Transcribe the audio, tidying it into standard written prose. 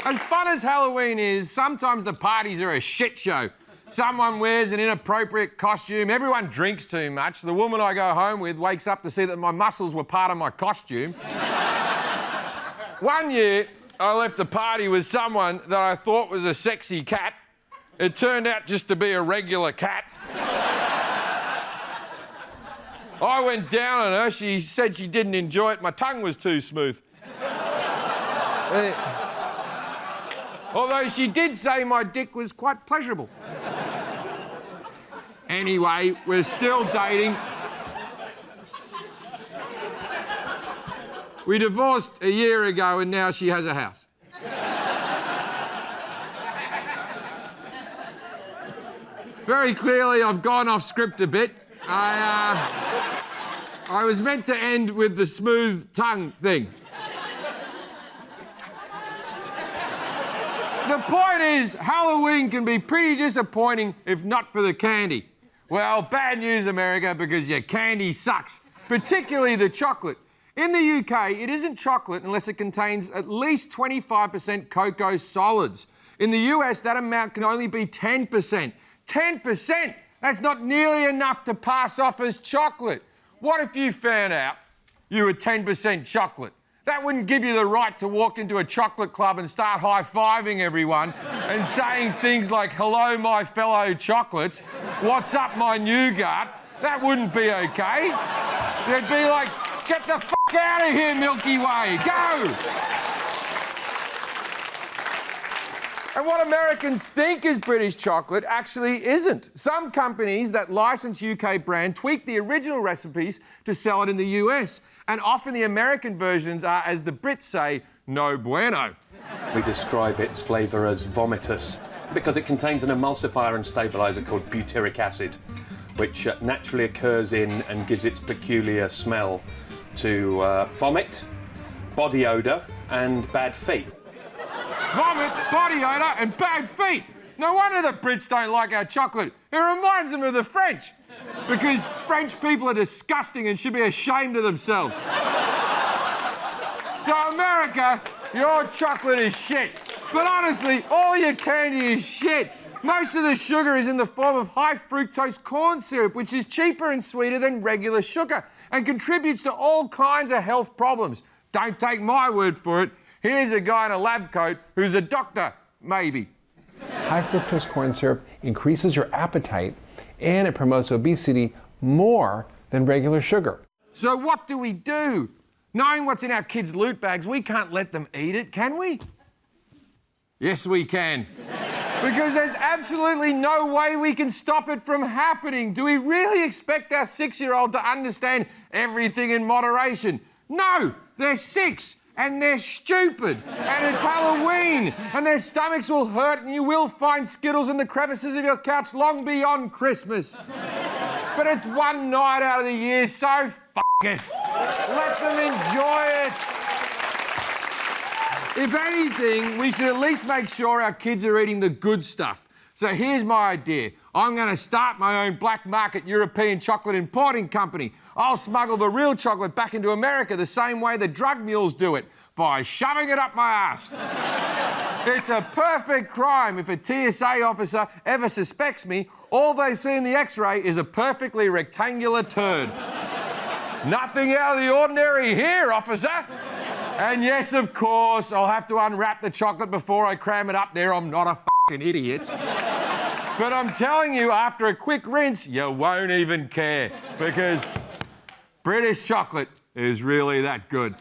As fun as Halloween is, sometimes the parties are a shit show. Someone wears an inappropriate costume, everyone drinks too much, the woman I go home with wakes up to see that my muscles were part of my costume. One year, I left a party with someone that I thought was a sexy cat. It turned out just to be a regular cat. I went down on her. She said she didn't enjoy it. My tongue was too smooth. Although she did say my dick was quite pleasurable. Anyway, we're still dating. We divorced a year ago and now she has a house. Very clearly, I've gone off script a bit. I was meant to end with the smooth tongue thing. The point is, Halloween can be pretty disappointing if not for the candy. Well, bad news, America, because your candy sucks, particularly the chocolate. In the UK, it isn't chocolate unless it contains at least 25% cocoa solids. In the US, that amount can only be 10%. 10%! That's not nearly enough to pass off as chocolate. What if you found out you were 10% chocolate? That wouldn't give you the right to walk into a chocolate club and start high-fiving everyone and saying things like, "Hello, my fellow chocolates. What's up, my nougat?" That wouldn't be okay. They'd be like, "Get the f*** out of here, Milky Way. Go!" And what Americans think is British chocolate actually isn't. Some companies that license UK brand tweak the original recipes to sell it in the US. And often the American versions are, as the Brits say, no bueno. We describe its flavour as vomitous because it contains an emulsifier and stabiliser called butyric acid, which naturally occurs in and gives its peculiar smell to vomit, body odour and bad feet. Vomit, body odour and bad feet. No wonder the Brits don't like our chocolate. It reminds them of the French. Because French people are disgusting and should be ashamed of themselves. So, America, your chocolate is shit. But honestly, all your candy is shit. Most of the sugar is in the form of high fructose corn syrup, which is cheaper and sweeter than regular sugar and contributes to all kinds of health problems. Don't take my word for it. Here's a guy in a lab coat who's a doctor, maybe. High fructose corn syrup increases your appetite and it promotes obesity more than regular sugar. So what do we do? Knowing what's in our kids' loot bags, we can't let them eat it, can we? Yes, we can. Because there's absolutely no way we can stop it from happening. Do we really expect our 6-year-old to understand everything in moderation? No, they're 6. And they're stupid, and it's Halloween, and their stomachs will hurt, and you will find Skittles in the crevices of your couch long beyond Christmas. But it's one night out of the year, so f*** it. Let them enjoy it. If anything, we should at least make sure our kids are eating the good stuff. So here's my idea. I'm going to start my own black market European chocolate importing company. I'll smuggle the real chocolate back into America the same way the drug mules do it, by shoving it up my arse. It's a perfect crime. If a TSA officer ever suspects me, all they see in the X-ray is a perfectly rectangular turd. Nothing out of the ordinary here, officer. And yes, of course, I'll have to unwrap the chocolate before I cram it up there. I'm not a fucking idiot. But I'm telling you, after a quick rinse, you won't even care, because British chocolate is really that good.